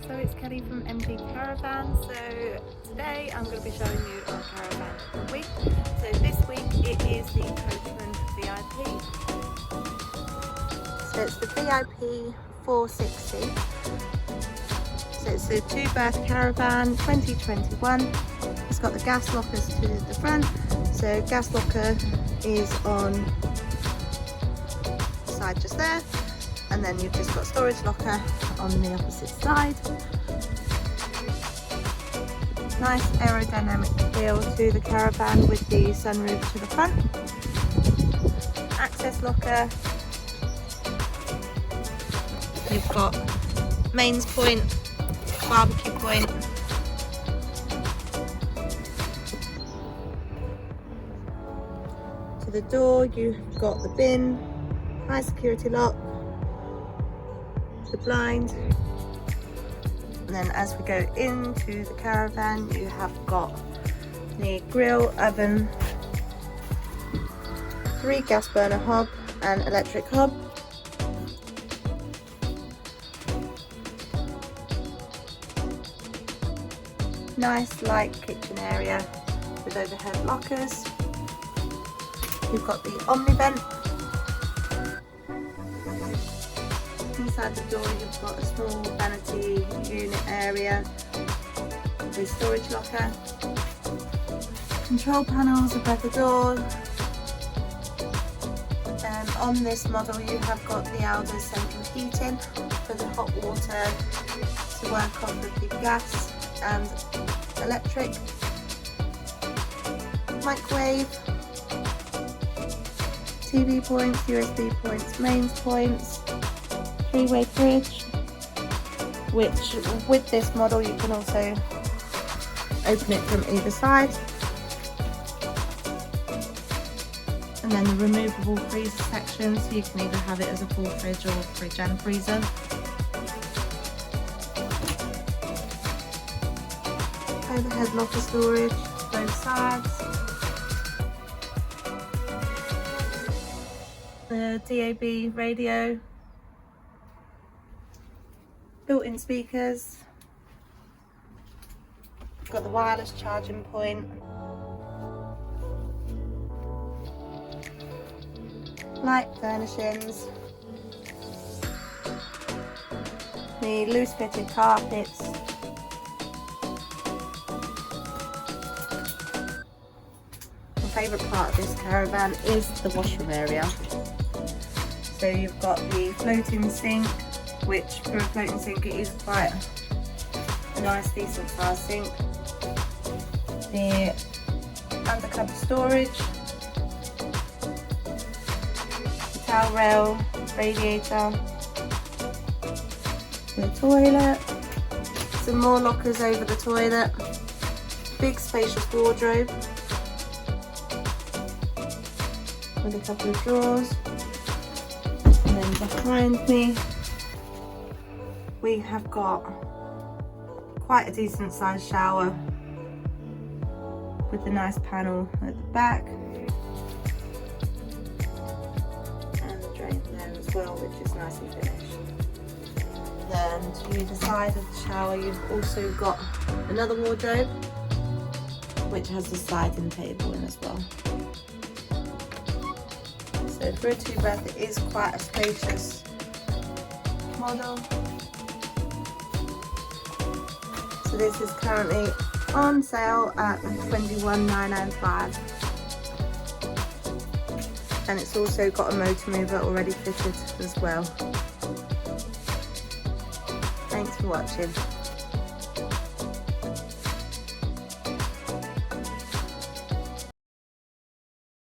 so it's Kelly from MG Caravans. So today I'm going to be showing you our caravan of the week. So this week it is the Coachman VIP. So it's the VIP 460. So it's a 2-berth caravan 2021. It's got the gas lockers to the front. So gas locker is on the side just there. And then you've just got storage locker on the opposite side. Nice aerodynamic feel to the caravan with the sunroof to the front. Access locker. You've got mains point, barbecue point. To the door you've got the bin, high security lock, the blind, and then as we go into the caravan you have got the grill, oven, 3 gas burner hob and electric hob. Nice light kitchen area with overhead lockers. You've got the omni vent. Inside the door you've got a small vanity unit area with storage locker. Control panels above the door. On this model you have got the Alder central heating for the hot water to work off of the gas and electric. Microwave, TV points, USB points, mains points. 3-way fridge, which with this model you can also open it from either side, and then the removable freezer section, so you can either have it as a full fridge or fridge and freezer. Overhead locker storage both sides. The DAB radio. Built-in speakers, got the wireless charging point, light furnishings, the loose fitted carpets, my favourite part of this caravan is the washroom area. So you've got the floating sink, which for a floating sink it is quite a nice decent sized sink. The undercover storage, the towel rail, radiator, the toilet, some more lockers over the toilet, big spacious wardrobe with a couple of drawers, and then behind me we have got quite a decent sized shower with a nice panel at the back and the drain there as well, which is nicely finished. Then to the side of the shower you've also got another wardrobe which has a sliding table in as well. So for a 2-berth it is quite a spacious model. So this is currently on sale at $21,995, and it's also got a motor mover already fitted as well. Thanks for watching.